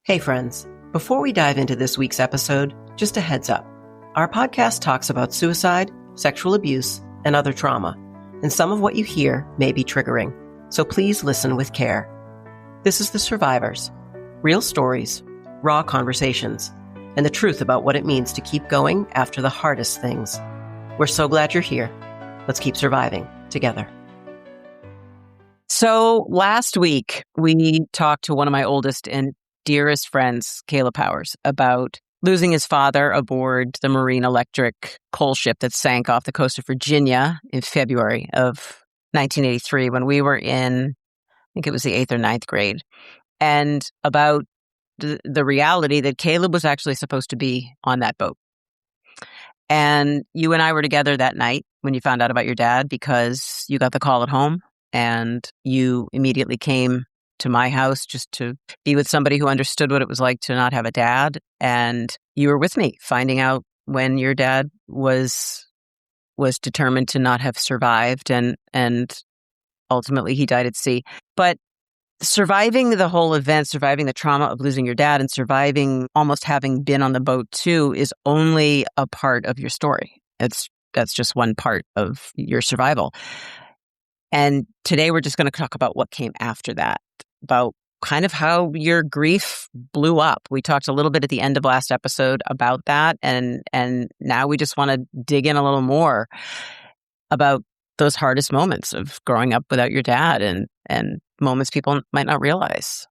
Hey friends, before we dive into this week's episode, just a heads up. Our podcast talks about suicide, sexual abuse, and other trauma, and some of what you hear may be triggering, so please listen with care. This is The Survivors, real stories, raw conversations, and the truth about what it means to keep going after the hardest things. We're so glad you're here. Let's keep surviving together. So last week, we talked to one of my oldest and dearest friends, Caleb Powers, about losing his father aboard the Marine Electric coal ship that sank off the coast of Virginia in February of 1983 when we were in, I think it was the 8th or 9th grade, and about the reality that Caleb was actually supposed to be on that boat. And you and I were together that night when you found out about your dad because you got the call at home and you immediately came to my house just to be with somebody who understood what it was like to not have a dad. And you were with me finding out when your dad was determined to not have survived and ultimately he died at sea. But surviving the whole event, surviving the trauma of losing your dad and surviving almost having been on the boat too is only a part of your story. That's just one part of your survival. And today we're just going to talk about what came after that, about kind of how your grief blew up. We talked a little bit at the end of last episode about that. And now we just want to dig in a little more about those hardest moments of growing up without your dad and moments people might not realize.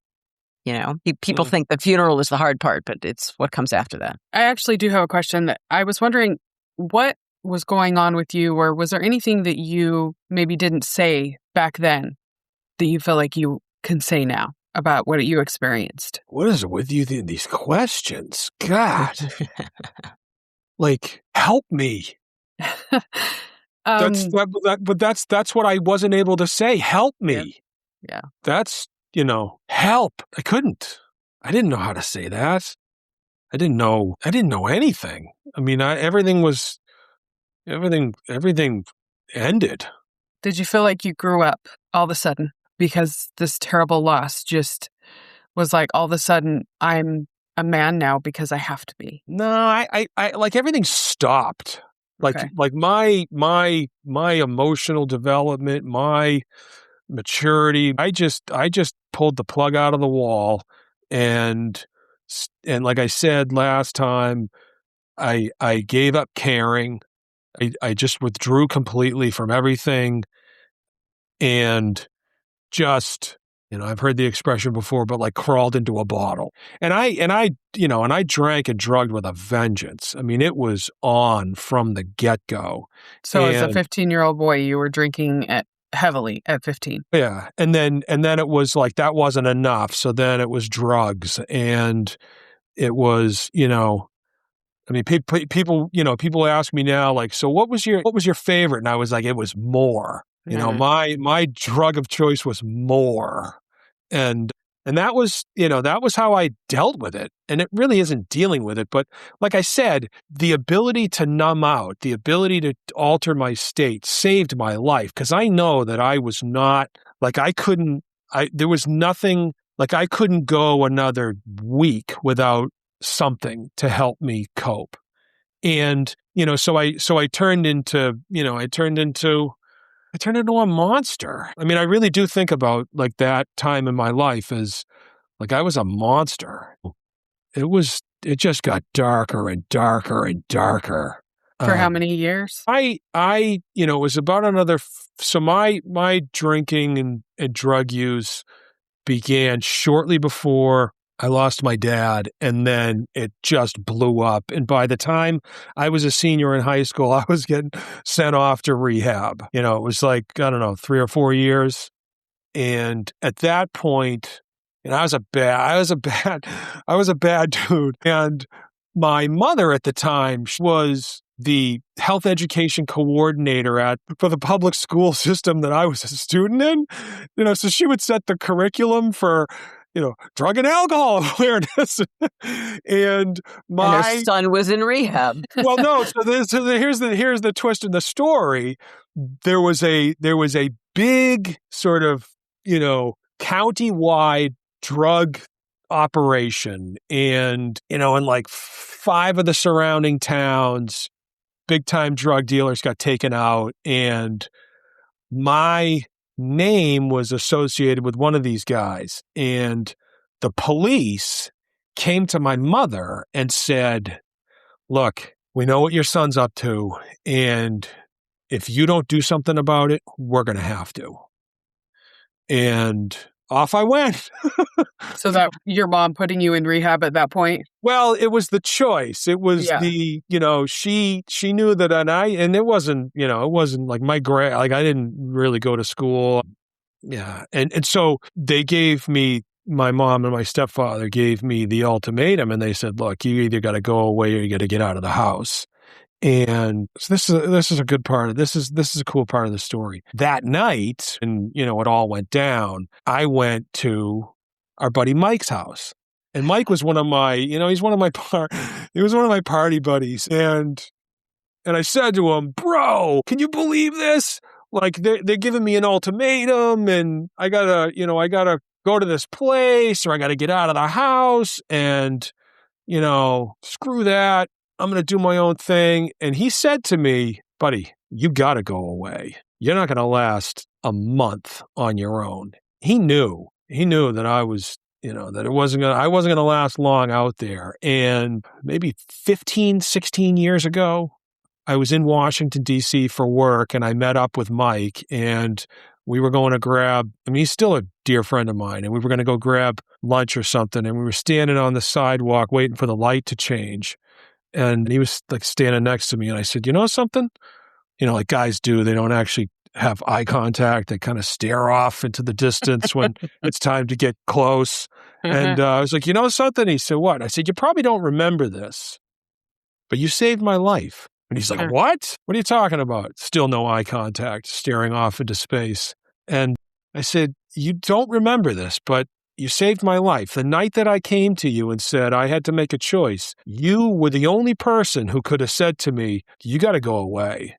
You know, people think the funeral is the hard part, but it's what comes after that. I actually do have a question that I was wondering what was going on with you, or was there anything that you maybe didn't say back then that you feel like you can say now about what you experienced? What is it with you in these questions? God. Like, help me. That's what I wasn't able to say. Help me. Yeah. That's, help. I didn't know how to say that. I didn't know anything. I mean, everything ended. Did you feel like you grew up all of a sudden because this terrible loss just was like all of a sudden I'm a man now because I have to be? No, I like everything stopped. Like my emotional development, my maturity, I just pulled the plug out of the wall and like I said last time, I gave up caring. I just withdrew completely from everything and just, I've heard the expression before, but like crawled into a bottle. And I drank and drugged with a vengeance. I mean, it was on from the get-go. So as a 15-year-old boy, you were drinking heavily at 15. Yeah. And then it was like that wasn't enough. So then it was drugs and it was, I mean, people ask me now, like, so what was your favorite? And I was like, it was more. My drug of choice was more, and that was how I dealt with it. And it really isn't dealing with it, but like I said, the ability to numb out, the ability to alter my state, saved my life because I know that I was not like there was nothing like I couldn't go another week without something to help me cope. And, so I turned into a monster. I mean, I really do think about like that time in my life as like I was a monster. It just got darker and darker and darker. For how many years? It was about another, so my drinking and drug use began shortly before I lost my dad, and then it just blew up. And by the time I was a senior in high school, I was getting sent off to rehab. It was like, I don't know, 3 or 4 years. And at that point, I was a bad dude. And my mother at the time was the health education coordinator for the public school system that I was a student in. So she would set the curriculum for drug and alcohol awareness. and her son was in rehab. Well, no. So here's the twist in the story. There was a big sort of, county-wide drug operation. And, in like 5 of the surrounding towns, big time drug dealers got taken out. And my name was associated with one of these guys. And the police came to my mother and said, look, we know what your son's up to. And if you don't do something about it, we're going to have to. And off I went. So that your mom putting you in rehab at that point? Well, it was the choice. It was she knew that, and it wasn't, it wasn't like my grade, like I didn't really go to school. Yeah. And so they gave me, my mom and my stepfather gave me the ultimatum, and they said, look, you either got to go away or you got to get out of the house. And so this is a good part of this is a cool part of the story. That night, and it all went down, I went to our buddy Mike's house. And Mike was one of my, he was one of my party buddies. And I said to him, bro, can you believe this? Like they're giving me an ultimatum, and I gotta go to this place, or I gotta get out of the house, and screw that. I'm going to do my own thing. And he said to me, buddy, you got to go away. You're not going to last a month on your own. He knew that I was, that I wasn't going to last long out there. And maybe 15, 16 years ago, I was in Washington, D.C. for work, and I met up with Mike, and we were going to grab, he's still a dear friend of mine, and we were going to go grab lunch or something. And we were standing on the sidewalk waiting for the light to change. And he was like standing next to me, and I said, you know something? Like guys do, they don't actually have eye contact. They kind of stare off into the distance when it's time to get close. And I was like, you know something? He said, what? I said, you probably don't remember this, but you saved my life. And he's like, what? What are you talking about? Still no eye contact, staring off into space. And I said, you don't remember this, but you saved my life. The night that I came to you and said I had to make a choice, you were the only person who could have said to me, you got to go away.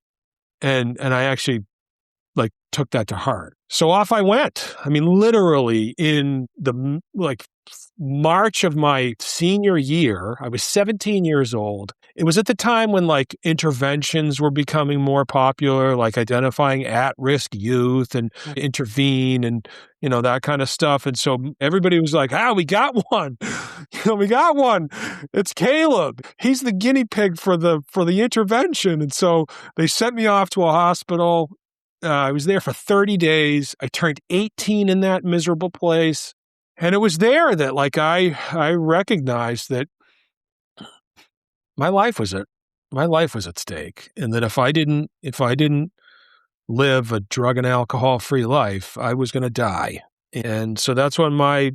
And I actually took that to heart. So off I went. Literally in the March of my senior year, I was 17 years old. It was at the time when interventions were becoming more popular, like identifying at-risk youth and intervene and, that kind of stuff. And so everybody was like, we got one. We got one. It's Caleb. He's the guinea pig for the intervention. And so they sent me off to a hospital. I was there for 30 days. I turned 18 in that miserable place. And it was there that I recognized that my life was at stake, and that if I didn't live a drug and alcohol free life, I was going to die. And so that's when my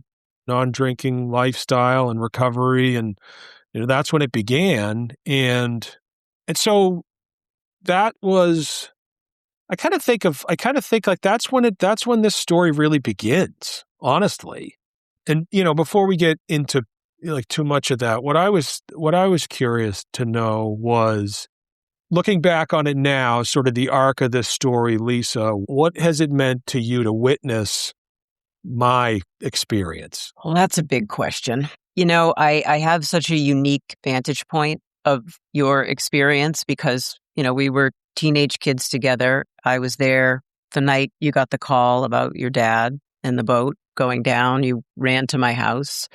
non-drinking lifestyle and recovery, and that's when it began. And so that was, I kind of think like that's when this story really begins, honestly. And before we get into too much of that, what I was curious to know was, looking back on it now, sort of the arc of this story, Lisa, what has it meant to you to witness my experience? Well, that's a big question. I have such a unique vantage point of your experience because, we were teenage kids together. I was there the night you got the call about your dad and the boat going down. You ran to my house.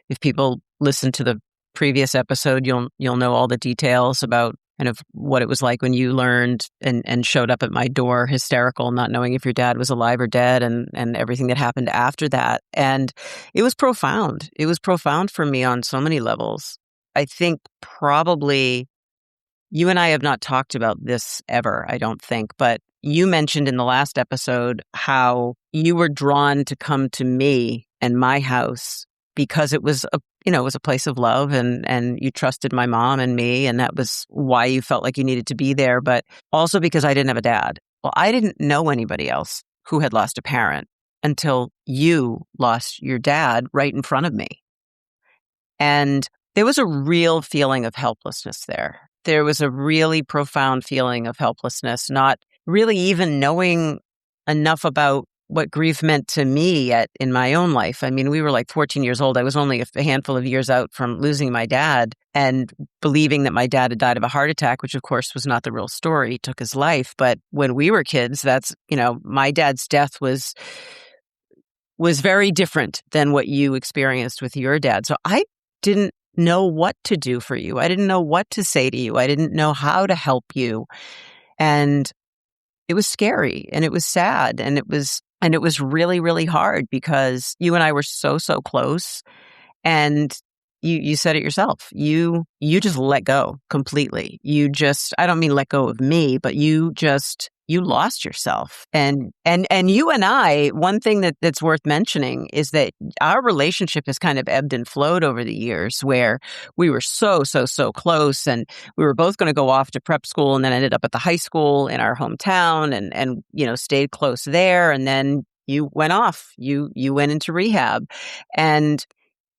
If people listen to the previous episode, you'll know all the details about kind of what it was like when you learned and showed up at my door, hysterical, not knowing if your dad was alive or dead, and everything that happened after that. And it was profound. It was profound for me on so many levels. I think probably you and I have not talked about this ever, I don't think, but you mentioned in the last episode how you were drawn to come to me and my house because it was a place of love, and you trusted my mom and me, and that was why you felt like you needed to be there, but also because I didn't have a dad. Well, I didn't know anybody else who had lost a parent until you lost your dad right in front of me. And there was a real feeling of helplessness there. There was a really profound feeling of helplessness, not really even knowing enough about what grief meant to me in my own life. I mean, we were like 14 years old. I was only a handful of years out from losing my dad and believing that my dad had died of a heart attack, which of course was not the real story. He took his life. But when we were kids, that's, my dad's death was very different than what you experienced with your dad. So I didn't know what to do for you. I didn't know what to say to you. I didn't know how to help you. And it was scary and it was sad and it was really, really hard because you and I were so, so close. And you said it yourself. You just let go completely. I don't mean let go of me, but you lost yourself. And you and I, one thing that's worth mentioning is that our relationship has kind of ebbed and flowed over the years, where we were so, so, so close, and we were both going to go off to prep school and then ended up at the high school in our hometown and stayed close there. And then you went off, you went into rehab, and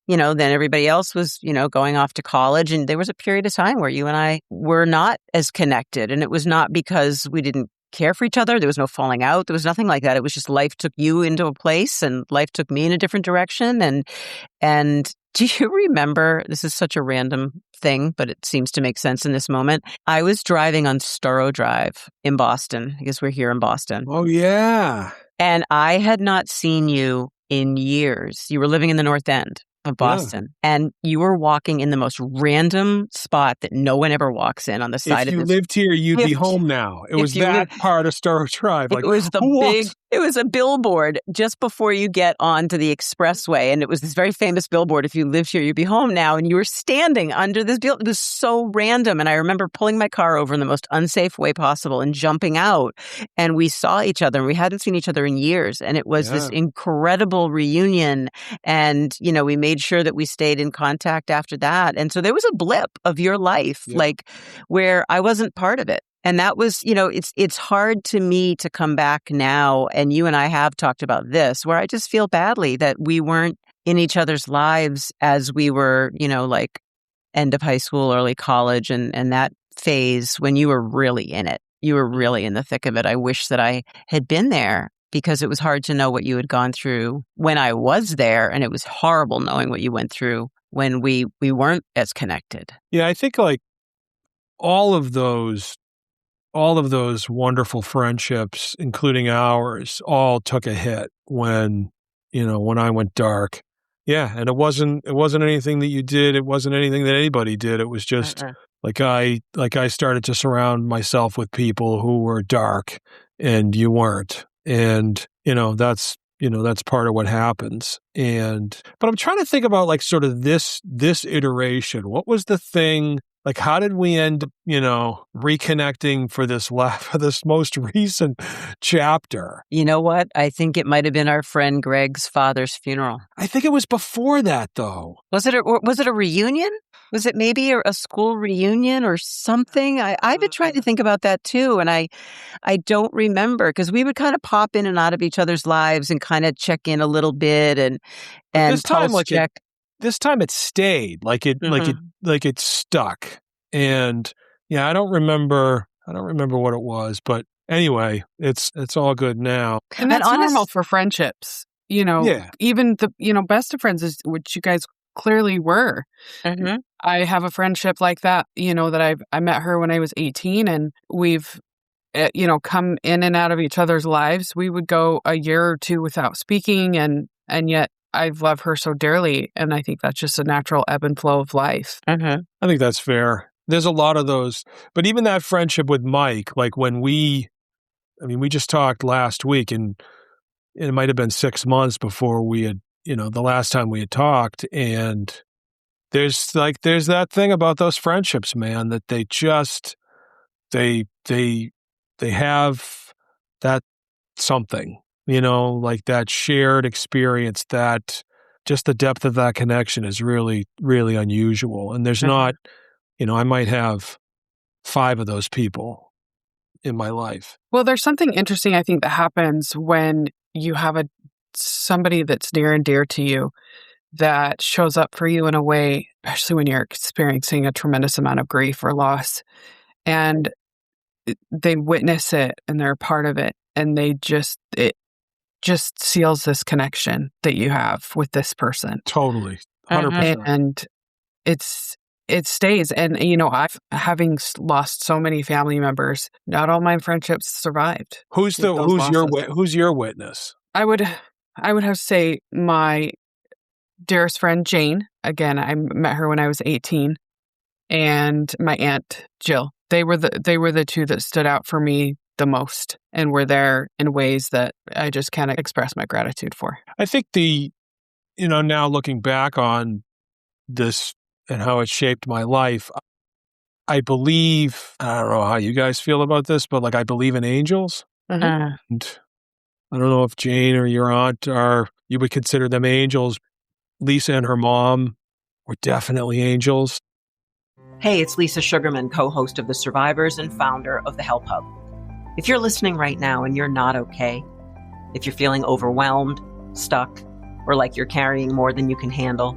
then everybody else was, going off to college. And there was a period of time where you and I were not as connected. And it was not because we didn't care for each other. There was no falling out. There was nothing like that. It was just life took you into a place and life took me in a different direction. And do you remember, this is such a random thing, but it seems to make sense in this moment. I was driving on Storrow Drive in Boston, because we're here in Boston. Oh, yeah. And I had not seen you in years. You were living in the North End of Boston. Yeah. And you were walking in the most random spot that no one ever walks in on the side of this. If you lived here, you'd be home now. It was that part of Storrow Drive. Like, it was a billboard just before you get onto the expressway. And it was this very famous billboard, if you lived here, you'd be home now. And you were standing under this building. It was so random. And I remember pulling my car over in the most unsafe way possible and jumping out. And we saw each other, and we hadn't seen each other in years. And it was this incredible reunion. And, we made sure that we stayed in contact after that. And so there was a blip of your life, like, where I wasn't part of it. And that was, it's hard to me to come back now. And you and I have talked about this, where I just feel badly that we weren't in each other's lives as we were, like end of high school, early college, and that phase when you were really in it. You were really in the thick of it. I wish that I had been there, because it was hard to know what you had gone through when I was there. And it was horrible knowing what you went through when we weren't as connected. Yeah, I think like all of those wonderful friendships, including ours, all took a hit when I went dark. Yeah. And it wasn't anything that you did. It wasn't anything that anybody did. It was just like I started to surround myself with people who were dark and you weren't. And, that's part of what happens. But I'm trying to think about like sort of this iteration. What was the thing? Like, how did we end, reconnecting for this most recent chapter? You know what? I think it might have been our friend Greg's father's funeral. I think it was before that, though. Was it a reunion? Was it maybe a school reunion or something? I've been trying to think about that too, and I don't remember, because we would kind of pop in and out of each other's lives and kind of check in a little bit and pulse check. This time it stayed, like it stuck. And yeah, I don't remember what it was, but anyway, it's all good now. And that's normal for friendships. Even the best of friends is, which you guys clearly were. Mm-hmm. I have a friendship like that, that I met her when I was 18, and we've come in and out of each other's lives. We would go a year or two without speaking, and yet I love her so dearly, and I think that's just a natural ebb and flow of life. I think that's fair. There's a lot of those, but even that friendship with Mike, like when we just talked last week, and it might have been 6 months before we had, the last time we had talked, and there's that thing about those friendships, man, that they just, they have that something. Like that shared experience, that just the depth of that connection is really, really unusual. And there's not, I might have 5 of those people in my life. Well, there's something interesting, I think, that happens when you have somebody that's near and dear to you that shows up for you in a way, especially when you're experiencing a tremendous amount of grief or loss, and they witness it and they're a part of it, and they just, it just seals this connection that you have with this person. Totally. 100%. And it stays. And, I've having lost so many family members, not all my friendships survived. Who's your witness? I would have to say my dearest friend, Jane. Again, I met her when I was 18, and my aunt, Jill. They were the two that stood out for me the most and were there in ways that I just can't express my gratitude for. I think now looking back on this and how it shaped my life, I believe, I don't know how you guys feel about this, but like I believe in angels. Mm-hmm. And I don't know if Jane or your aunt you would consider them angels. Lisa and her mom were definitely angels. Hey, it's Lisa Sugarman, co-host of The Survivors and founder of the HelpHUB. If you're listening right now and you're not okay, if you're feeling overwhelmed, stuck, or like you're carrying more than you can handle,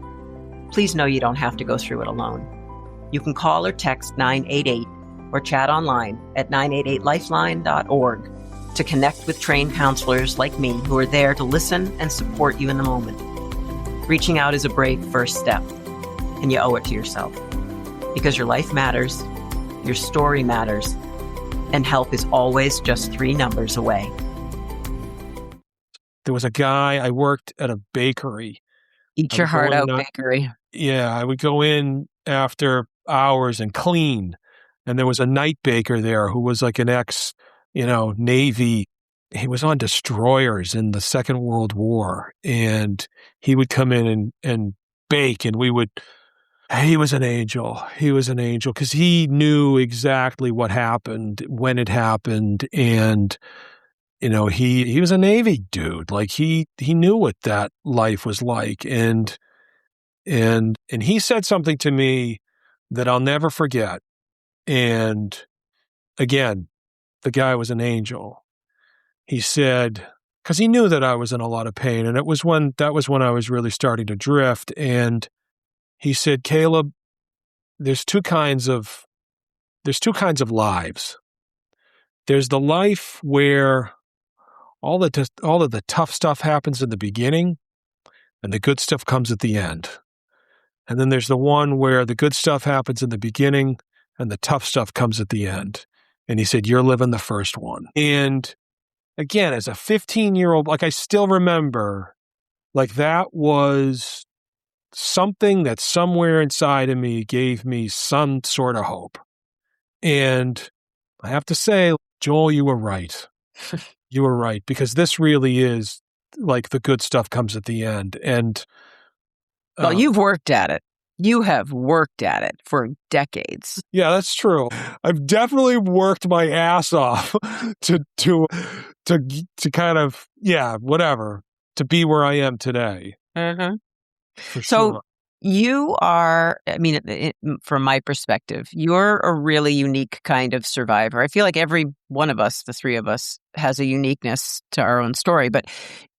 please know you don't have to go through it alone. You can call or text 988 or chat online at 988lifeline.org to connect with trained counselors like me who are there to listen and support you in the moment. Reaching out is a brave first step, and you owe it to yourself. Because your life matters, your story matters, and help is always just 3 numbers away. There was a guy, I worked at a bakery. Eat your heart out, bakery. Yeah, I would go in after hours and clean. And there was a night baker there who was like an ex-Navy. He was on destroyers in the Second World War. And he would come in and bake, and he was an angel. He was an angel because he knew exactly what happened, when it happened. And, he was a Navy dude. Like he knew what that life was like. And he said something to me that I'll never forget. And again, the guy was an angel. He said, because he knew that I was in a lot of pain. And that was when I was really starting to drift. And he said, Caleb, there's two kinds of lives. There's the life where all of the tough stuff happens in the beginning and the good stuff comes at the end. And then there's the one where the good stuff happens in the beginning and the tough stuff comes at the end. And he said, you're living the first one. And again, as a 15-year-old, like I still remember, like that was something that somewhere inside of me gave me some sort of hope. And I have to say, Joel, you were right. You were right, because this really is like the good stuff comes at the end. And well, you've worked at it. You have worked at it for decades. Yeah, that's true. I've definitely worked my ass off to kind of, whatever, to be where I am today. Mm-hmm. For so sure. You are, from my perspective, you're a really unique kind of survivor. I feel like every one of us, the 3 of us, has a uniqueness to our own story. But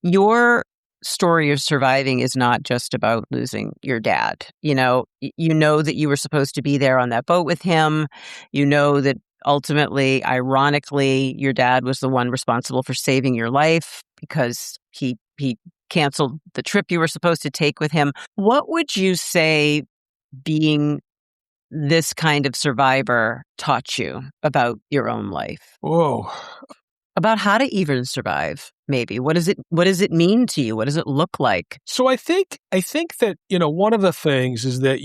your story of surviving is not just about losing your dad. You know that you were supposed to be there on that boat with him. You know that ultimately, ironically, your dad was the one responsible for saving your life because he canceled the trip you were supposed to take with him. What would you say being this kind of survivor taught you about your own life? Whoa. About how to even survive, maybe. What does it mean to you? What does it look like? So I think that, one of the things is that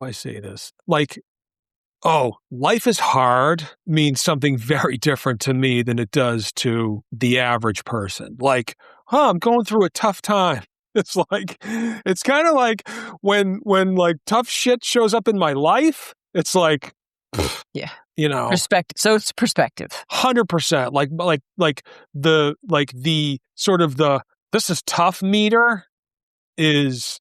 I say this, like, life is hard means something very different to me than it does to the average person. Like, I'm going through a tough time. It's kind of like when like tough shit shows up in my life, it's like, yeah, perspective. So it's perspective. 100%. Like the sort of this is tough meter is,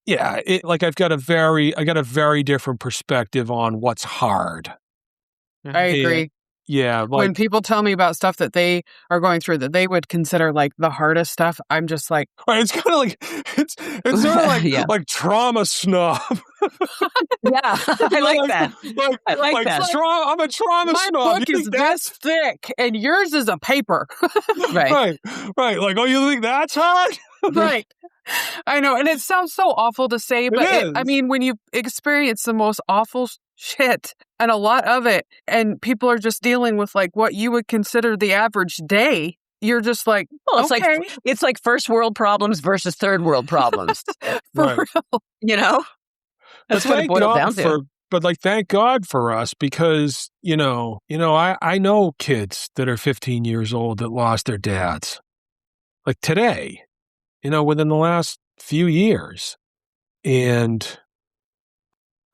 yeah, I got a very different perspective on what's hard. I agree. Yeah, When people tell me about stuff that they are going through that they would consider like the hardest stuff, I'm just like, right, it's kind of like it's sort of like Yeah. like trauma snob. Yeah, I like that. I like that. I'm a trauma my snob. book You is think that's this thick and yours is a paper. Right. right? Like, oh, you think that's hard? Right. I know. And it sounds so awful to say, but I is. mean, when you experience the most awful shit and a lot of it, and people are just dealing with like what you would consider the average day, you're just like, Well, okay, it's like first world problems versus third world problems. for Right. real. You know, that's But what it thank boils God down to. But like, thank God for us, because I know kids that are 15 years old that lost their dads, like today, within the last few years, and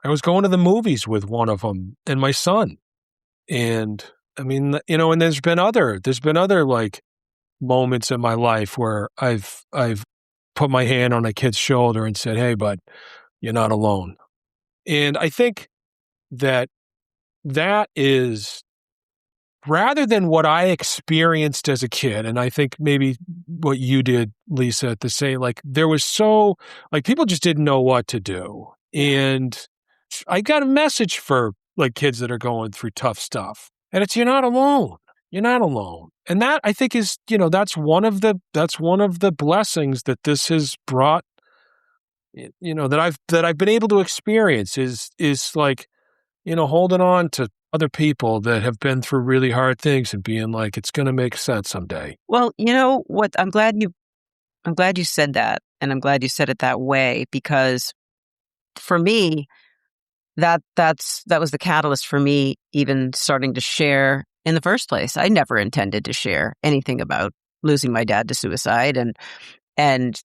I was going to the movies with one of them and my son, and I mean, and there's been other like moments in my life where I've put my hand on a kid's shoulder and said, "Hey, bud, you're not alone." And I think that is, rather than what I experienced as a kid, and I think maybe what you did, Lisa, to say, like, there was people just didn't know what to do. And I got a message for like kids that are going through tough stuff. And it's, you're not alone. You're not alone. And that, I think, is, that's one of the blessings that this has brought, that I've been able to experience is like, holding on to other people that have been through really hard things and being like, it's going to make sense someday. Well, you know what? I'm glad you said that, and I'm glad you said it that way, because for me, that was the catalyst for me even starting to share in the first place. I never intended to share anything about losing my dad to suicide and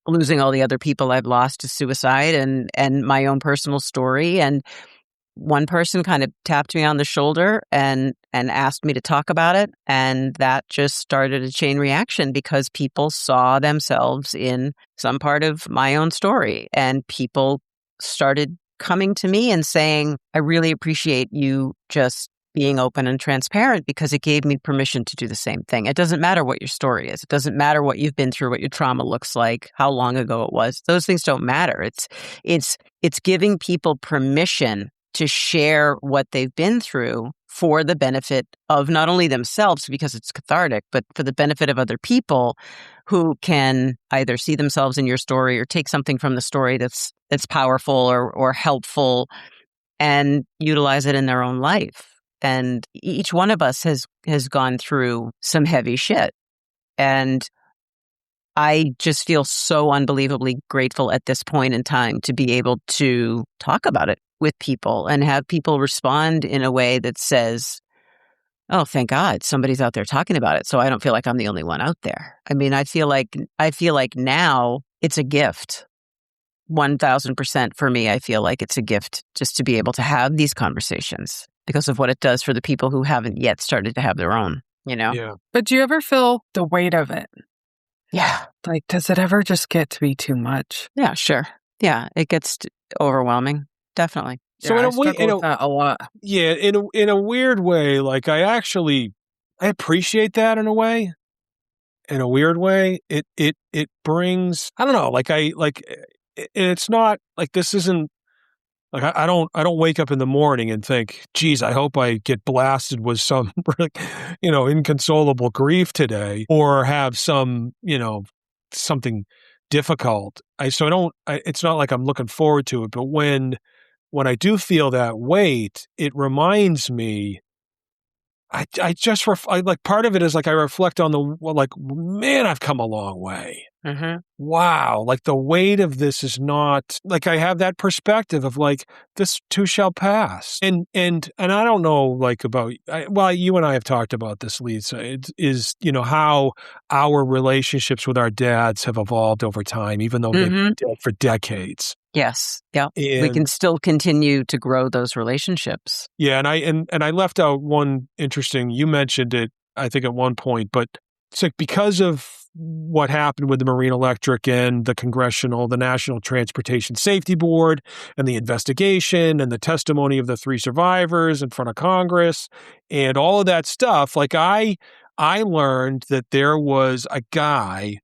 losing all the other people I've lost to suicide and my own personal story. And one person kind of tapped me on the shoulder and asked me to talk about it. And that just started a chain reaction, because people saw themselves in some part of my own story. And people started coming to me and saying, I really appreciate you just being open and transparent, because it gave me permission to do the same thing. It doesn't matter what your story is. It doesn't matter what you've been through, what your trauma looks like, how long ago it was. Those things don't matter. It's giving people permission to share what they've been through for the benefit of not only themselves, because it's cathartic, but for the benefit of other people who can either see themselves in your story or take something from the story that's powerful or helpful and utilize it in their own life. And each one of us has gone through some heavy shit. And I just feel so unbelievably grateful at this point in time to be able to talk about it with people and have people respond in a way that says, oh, thank God somebody's out there talking about it, so I don't feel like I'm the only one out there. I mean, I feel like now it's a gift. 1,000% for me, I feel like it's a gift just to be able to have these conversations because of what it does for the people who haven't yet started to have their own, Yeah. But do you ever feel the weight of it? Yeah. Like, does it ever just get to be too much? Yeah, sure. Yeah, it gets overwhelming. Definitely. So Yeah, in I a way, struggle with that a lot. Yeah, in a weird way, like I appreciate that in a way. In a weird way, it brings, I don't know, it's not like, this isn't like, I don't wake up in the morning and think, geez, I hope I get blasted with some inconsolable grief today, or have some something difficult. It's not like I'm looking forward to it, but when I do feel that weight, it reminds me, part of it is like, I reflect on man, I've come a long way. Mm-hmm. Wow. Like, the weight of this is not, like, I have that perspective of like, this too shall pass. And I don't know, like, you and I have talked about this, Lisa, it is, how our relationships with our dads have evolved over time, even though they've been dead for decades. Yes. Yeah. We can still continue to grow those relationships. Yeah. And I left out one interesting, you mentioned it, I think, at one point, but it's like, because of what happened with the Marine Electric and the National Transportation Safety Board and the investigation and the testimony of the 3 survivors in front of Congress and all of that stuff. Like I learned that there was a guy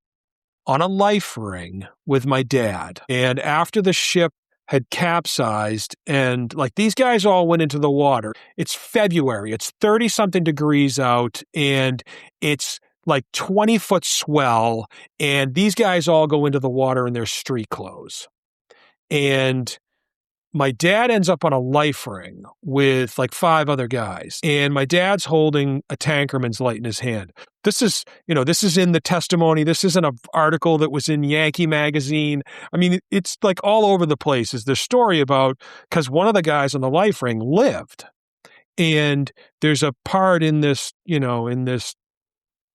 on a life ring with my dad. And after the ship had capsized and like these guys all went into the water, it's February, it's 30 something degrees out and it's like 20-foot swell. And these guys all go into the water in their street clothes. And my dad ends up on a life ring with like 5 other guys. And my dad's holding a tankerman's light in his hand. This is in the testimony. This isn't an article that was in Yankee magazine. I mean, it's like all over the place is the story about, because one of the guys on the life ring lived. And there's a part in this,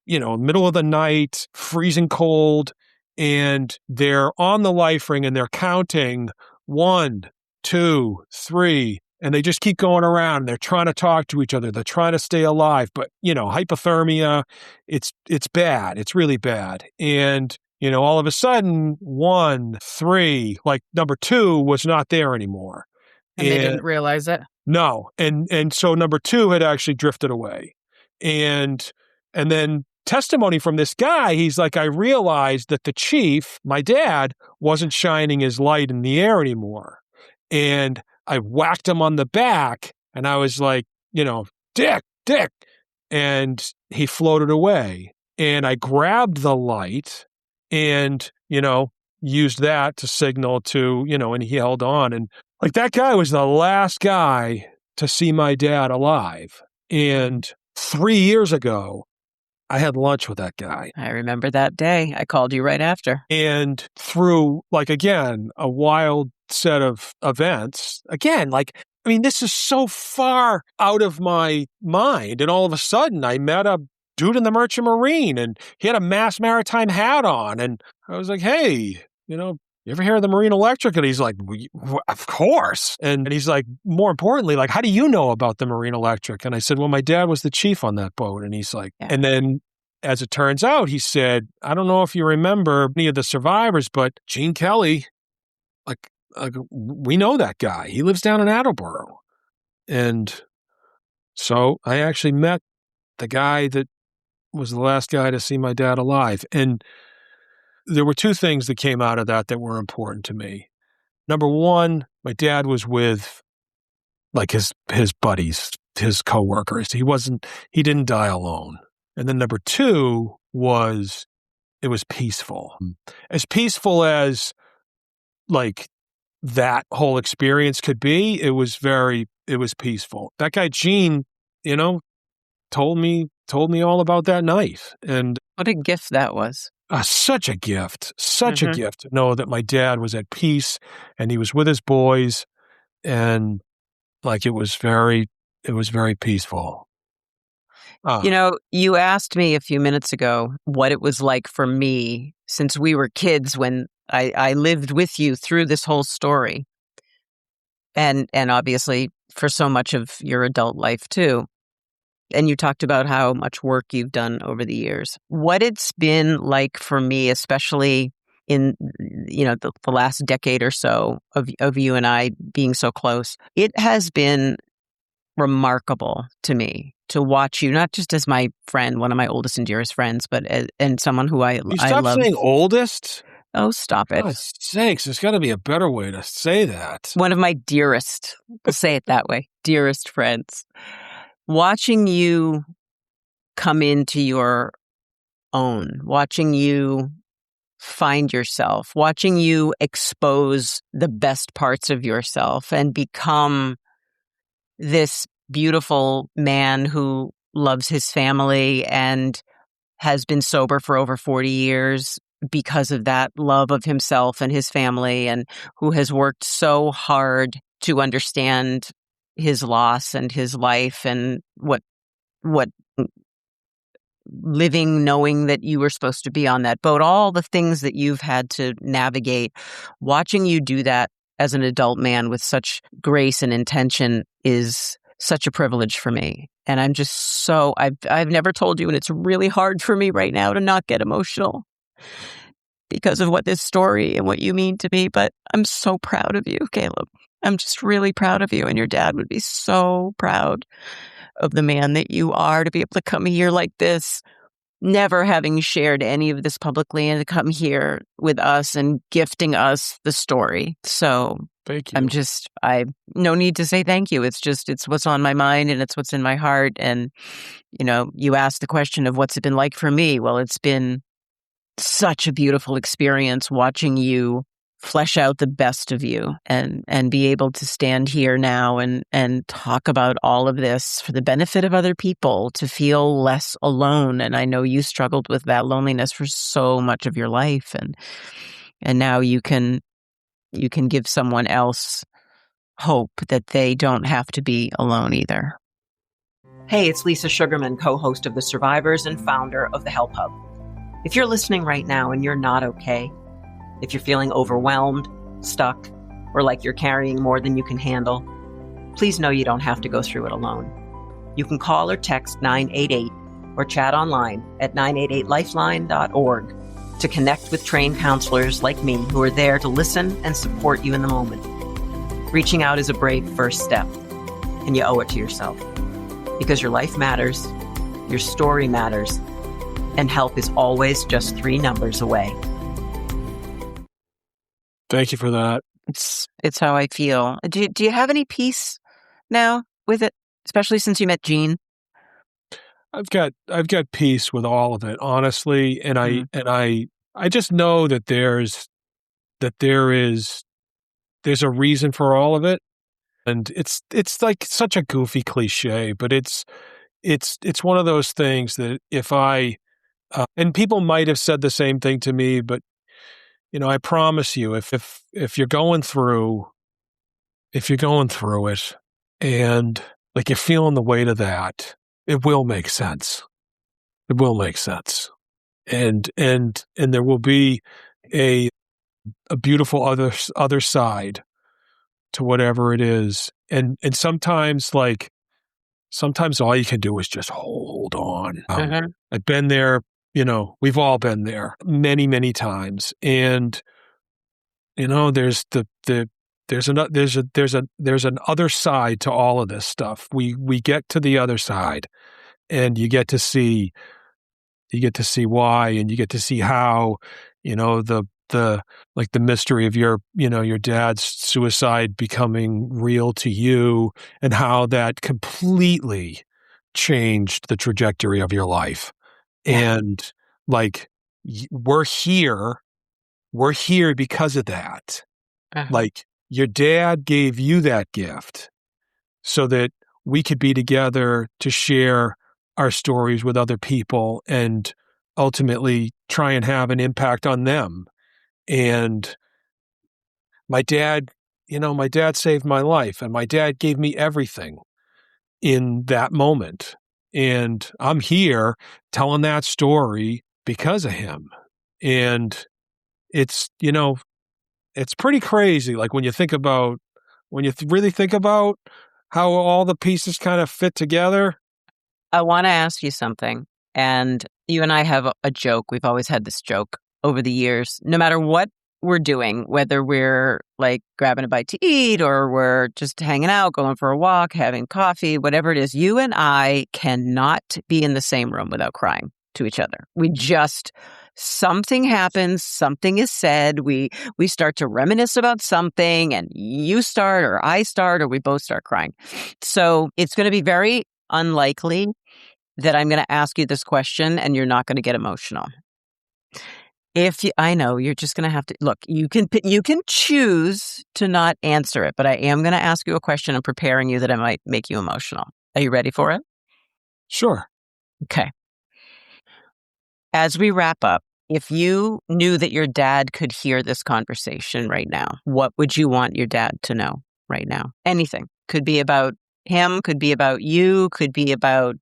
middle of the night, freezing cold, and they're on the life ring and they're counting 1, 2, 3, and they just keep going around. They're trying to talk to each other. They're trying to stay alive, but hypothermia, it's bad. It's really bad. And all of a sudden, 1, 3, like number 2 was not there anymore, and they didn't realize it. No, and so number 2 had actually drifted away, and then testimony from this guy, he's like, I realized that the chief, my dad, wasn't shining his light in the air anymore. And I whacked him on the back and I was like, Dick. And he floated away. And I grabbed the light and, used that to signal to, and he held on. And like that guy was the last guy to see my dad alive. And 3 years ago, I had lunch with that guy. I remember that day. I called you right after. And through, again, a wild set of events, this is so far out of my mind. And all of a sudden, I met a dude in the Merchant Marine, and he had a Mass Maritime hat on. And I was like, hey, you ever hear of the Marine Electric? And he's like, of course. And he's like, more importantly, how do you know about the Marine Electric? And I said, well, my dad was the chief on that boat. And he's like, and then as it turns out, he said, I don't know if you remember any of the survivors, but Gene Kelly, we know that guy. He lives down in Attleboro. And so I actually met the guy that was the last guy to see my dad alive. And there were 2 things that came out of that were important to me. Number 1, my dad was with his buddies, his coworkers. He didn't die alone. And then number 2 was, it was peaceful. As peaceful as that whole experience could be, it was peaceful. That guy, Gene, told me all about that night. And what a gift that was. Such a gift to know that my dad was at peace and he was with his boys, and it was very peaceful. You asked me a few minutes ago what it was like for me since we were kids when I lived with you through this whole story. And obviously for so much of your adult life too. And you talked about how much work you've done over the years. What it's been like for me, especially in the last decade or so of you and I being so close, it has been remarkable to me to watch you, not just as my friend, one of my oldest and dearest friends, but and someone who I love. Stop saying oldest. Oh, stop it. God's sakes, there's got to be a better way to say that. One of my dearest, we'll say it that way, dearest friends. Watching you come into your own, watching you find yourself, watching you expose the best parts of yourself and become this beautiful man who loves his family and has been sober for over 40 years because of that love of himself and his family, and who has worked so hard to understand his loss and his life and what living knowing that you were supposed to be on that boat, all the things that you've had to navigate. Watching you do that as an adult man with such grace and intention is such a privilege for me. And I'm just so, I've never told you, and it's really hard for me right now to not get emotional because of what this story and what you mean to me. But I'm so proud of you, Caleb. I'm just really proud of you. And your dad would be so proud of the man that you are, to be able to come here like this, never having shared any of this publicly, and to come here with us and gifting us the story. So thank you. No need to say thank you. It's what's on my mind and it's what's in my heart. And, you asked the question of what's it been like for me. Well, it's been such a beautiful experience watching you flesh out the best of you and be able to stand here now and talk about all of this for the benefit of other people, to feel less alone. And I know you struggled with that loneliness for so much of your life, and now you can give someone else hope that they don't have to be alone either. Hey, it's Lisa Sugarman, co-host of The Survivors and founder of the HelpHUB. If you're listening right now and you're not okay, if you're feeling overwhelmed, stuck, or like you're carrying more than you can handle, please know you don't have to go through it alone. You can call or text 988 or chat online at 988lifeline.org to connect with trained counselors like me who are there to listen and support you in the moment. Reaching out is a brave first step, and you owe it to yourself. Because your life matters, your story matters, and help is always just 3 numbers away. Thank you for that. It's how I feel. Do you have any peace now with it, especially since you met Jean? I've got peace with all of it, honestly, and I just know that there's a reason for all of it, and it's like such a goofy cliche, but it's one of those things that if I and people might have said the same thing to me, but I promise you, if you're going through it, and like you're feeling the weight of that, it will make sense. It will make sense, and there will be a beautiful other side to whatever it is, and sometimes all you can do is just hold on. I've been there. We've all been there many, many times, and there's an other side to all of this stuff. We get to the other side, and you get to see why, and you get to see how, the mystery of your dad's suicide becoming real to you, and how that completely changed the trajectory of your life. And we're here because of that. Like, your dad gave you that gift so that we could be together to share our stories with other people and ultimately try and have an impact on them. And my dad saved my life, and my dad gave me everything in that moment. And I'm here telling that story because of him. And it's pretty crazy. Like, when you really think about how all the pieces kind of fit together. I want to ask you something. And you and I have a joke. We've always had this joke over the years. No matter what we're doing, whether we're like grabbing a bite to eat or we're just hanging out, going for a walk, having coffee, whatever it is, you and I cannot be in the same room without crying to each other. Something happens, something is said, we start to reminisce about something, and you start or I start or we both start crying. So it's going to be very unlikely that I'm going to ask you this question and you're not going to get emotional. I know you're just going to have to look. You can choose to not answer it, but I am going to ask you a question and preparing you that I might make you emotional. Are you ready for it? Sure. Okay. As we wrap up, if you knew that your dad could hear this conversation right now, what would you want your dad to know right now? Anything. Could be about him, could be about you, could be about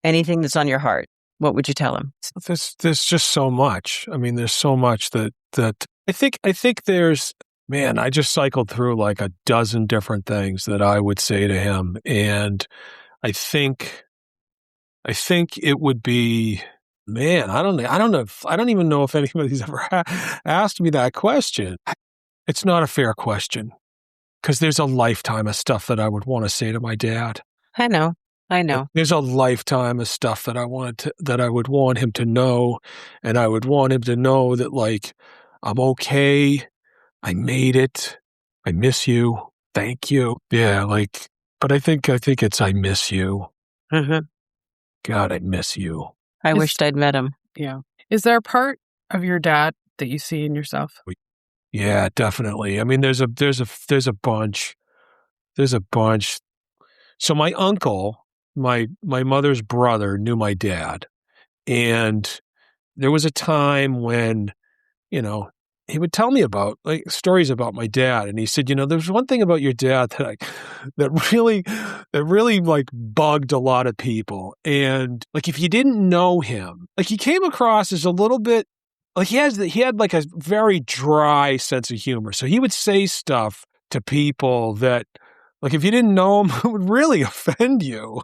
anything that's on your heart. What would you tell him? There's just so much. I mean, there's so much that I think there's man, I just cycled through like a dozen different things that I would say to him. And I think it would be, man, I don't know. I don't even know if anybody's ever asked me that question. It's not a fair question because there's a lifetime of stuff that I would want to say to my dad. I know. There's a lifetime of stuff that that I would want him to know. And I would want him to know that, like, I'm okay. I made it. I miss you. Thank you. Yeah, like, but I think it's I miss you. Mm-hmm. God, I miss you. I wished I'd met him. Yeah. Is there a part of your dad that you see in yourself? Yeah, definitely. I mean, there's a bunch. There's a bunch. So my uncle, my mother's brother, knew my dad, and there was a time when, you know, he would tell me about like stories about my dad, and he said, there's one thing about your dad that really like bugged a lot of people, and like if you didn't know him, like he came across as a little bit like he had like a very dry sense of humor, so he would say stuff to people that, like, if you didn't know him, it would really offend you.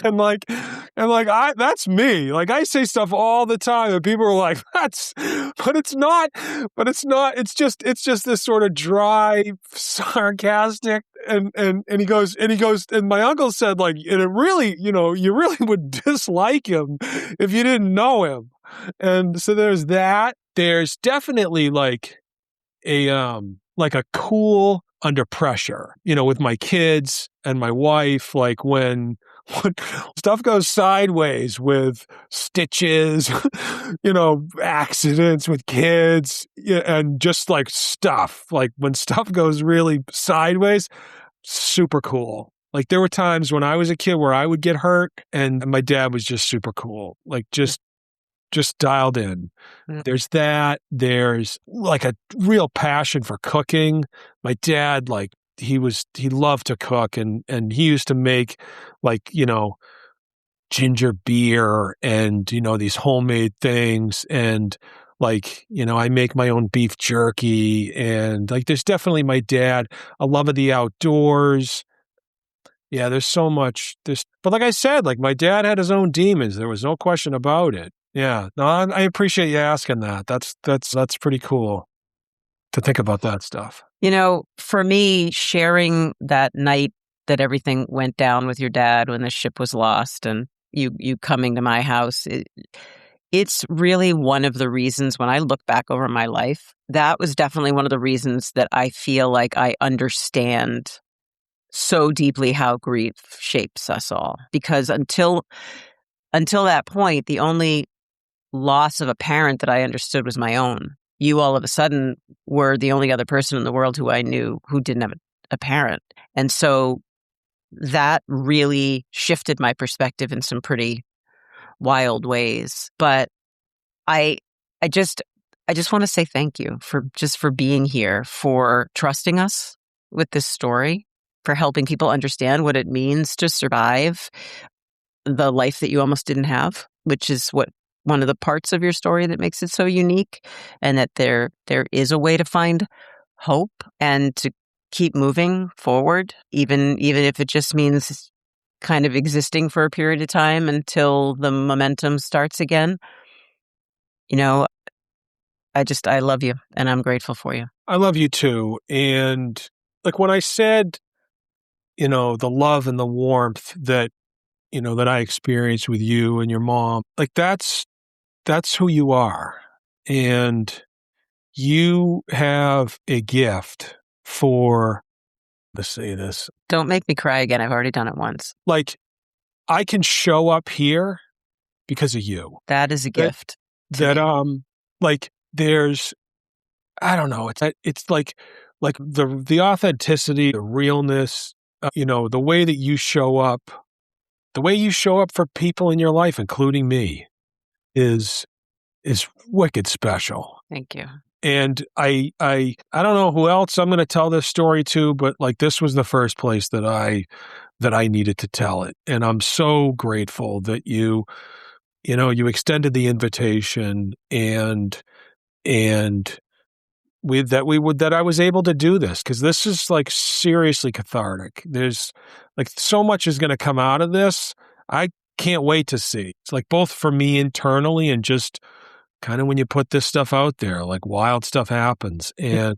And that's me. Like, I say stuff all the time and people are like, it's just this sort of dry, sarcastic. And he goes, and my uncle said, like, and it really, you really would dislike him if you didn't know him. And so there's that. There's definitely like a cool under pressure, with my kids and my wife, like when stuff goes sideways with stitches, accidents with kids, and just like stuff, like when stuff goes really sideways, super cool. Like there were times when I was a kid where I would get hurt and my dad was just super cool, like just dialed in. There's that. There's like a real passion for cooking. My dad, like he loved to cook, and he used to make like, ginger beer and, these homemade things. And like, I make my own beef jerky, and like, there's definitely my dad, a love of the outdoors. Yeah, there's so much. But like I said, like my dad had his own demons. There was no question about it. Yeah, no, I appreciate you asking that. That's pretty cool to think about that stuff. For me, sharing that night that everything went down with your dad when the ship was lost and you coming to my house, it's really one of the reasons when I look back over my life, that was definitely one of the reasons that I feel like I understand so deeply how grief shapes us all. Because until that point, the only loss of a parent that I understood was my own. You all of a sudden were the only other person in the world who I knew who didn't have a parent. And so that really shifted my perspective in some pretty wild ways. But I just want to say thank you for being here, for trusting us with this story, for helping people understand what it means to survive the life that you almost didn't have, which is one of the parts of your story that makes it so unique, and that there is a way to find hope and to keep moving forward, even if it just means kind of existing for a period of time until the momentum starts again. I love you and I'm grateful for you. I love you too. And like when I said, the love and the warmth that, that I experienced with you and your mom, like that's who you are. And you have a gift for, let's say this. Don't make me cry again. I've already done it once. Like, I can show up here because of you. That is a gift. Like there's, I don't know. It's like the authenticity, the realness, the way that you show up, for people in your life, including me, is wicked special. Thank you. And I don't know who else I'm going to tell this story to, but like this was the first place that I needed to tell it. And I'm so grateful that you extended the invitation and that I was able to do this, because this is like seriously cathartic. There's like so much is going to come out of this. I can't wait to see. It's like both for me internally and just kind of when you put this stuff out there, like wild stuff happens. And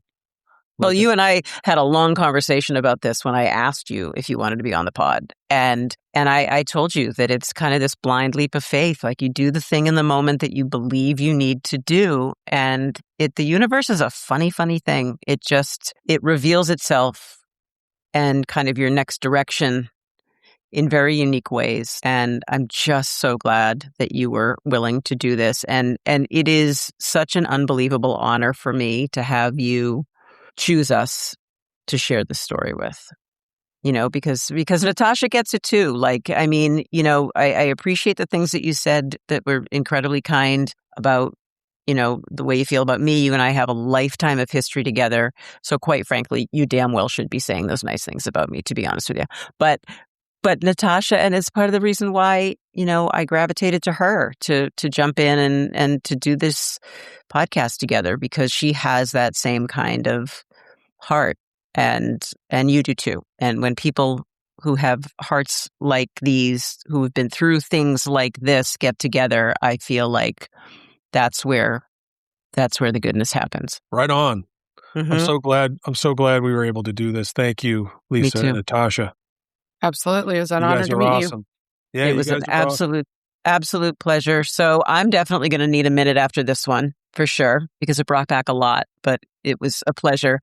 well, you and I had a long conversation about this when I asked you if you wanted to be on the pod. And I told you that it's kind of this blind leap of faith. Like you do the thing in the moment that you believe you need to do. And the universe is a funny, funny thing. It reveals itself and kind of your next direction in very unique ways. And I'm just so glad that you were willing to do this. And it is such an unbelievable honor for me to have you choose us to share this story with, because Natasha gets it too. Like, I mean, I appreciate the things that you said that were incredibly kind about, the way you feel about me. You and I have a lifetime of history together. So quite frankly, you damn well should be saying those nice things about me, to be honest with you. But Natasha, and it's part of the reason why, I gravitated to her to jump in and to do this podcast together, because she has that same kind of heart, and you do too. And when people who have hearts like these, who have been through things like this, get together, I feel like that's where the goodness happens. Right on. Mm-hmm. I'm so glad we were able to do this. Thank you, Lisa and Natasha. Absolutely. It was an honor to meet awesome. you. Yeah, it was an absolute pleasure. So I'm definitely going to need a minute after this one for sure, because it brought back a lot, but it was a pleasure.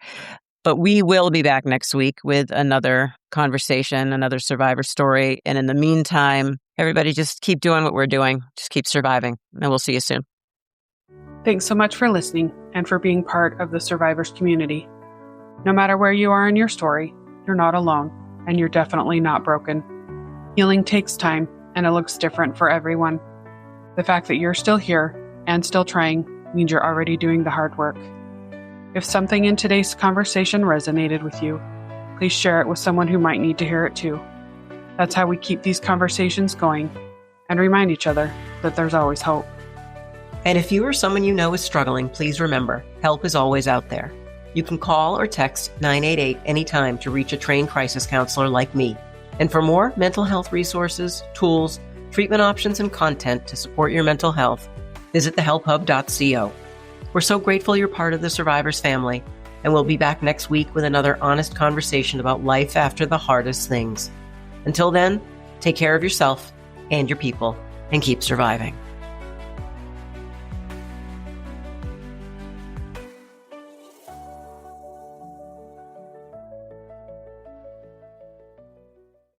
But we will be back next week with another conversation, another survivor story. And in the meantime, everybody just keep doing what we're doing. Just keep surviving. And we'll see you soon. Thanks so much for listening and for being part of the survivors community. No matter where you are in your story, you're not alone, and you're definitely not broken. Healing takes time, and it looks different for everyone. The fact that you're still here and still trying means you're already doing the hard work. If something in today's conversation resonated with you, please share it with someone who might need to hear it too. That's how we keep these conversations going and remind each other that there's always hope. And if you or someone you know is struggling, please remember, help is always out there. You can call or text 988 anytime to reach a trained crisis counselor like me. And for more mental health resources, tools, treatment options, and content to support your mental health, visit thehelphub.co. We're so grateful you're part of the Survivors family, and we'll be back next week with another honest conversation about life after the hardest things. Until then, take care of yourself and your people, and keep surviving.